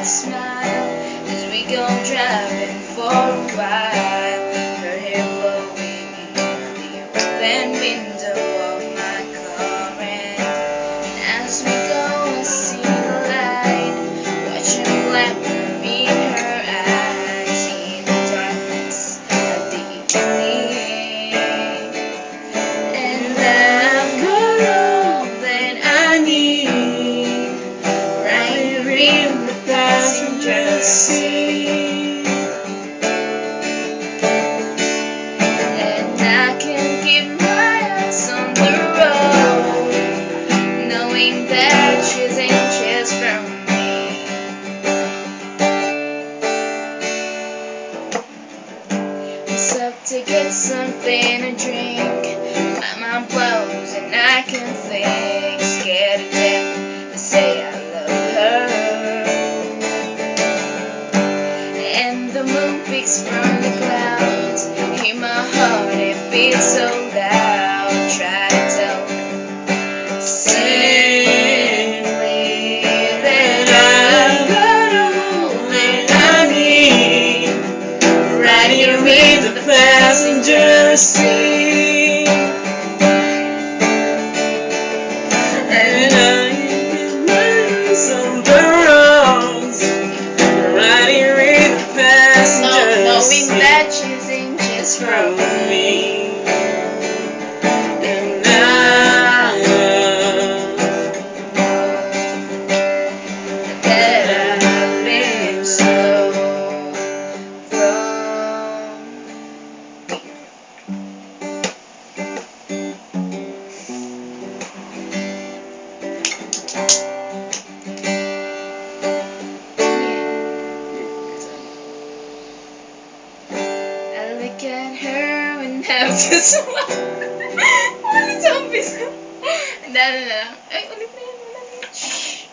a smile as we go driving for a while. Her hair blowing in the open window of my car, and as we go I see the light, watching glamour meet her eyes in the darkness of the evening. And I've got all that I need right here in the passenger seat, and I can keep my eyes on the road, knowing that she's inches from me. I stop to get something to drink, my mind blows and I can think, scared to death to say I love her. And the moon peeks from the clouds, hear my heart, it beats so loud. Try to tell her simply that I've got all that I need right here in the passenger seat. And I can rise on the roads right here in the passenger seat, knowing that she's inches from me. And I know that I've been so wrong. I look at her and have to smile. Ano zombie? No. Ay, ulit na yun.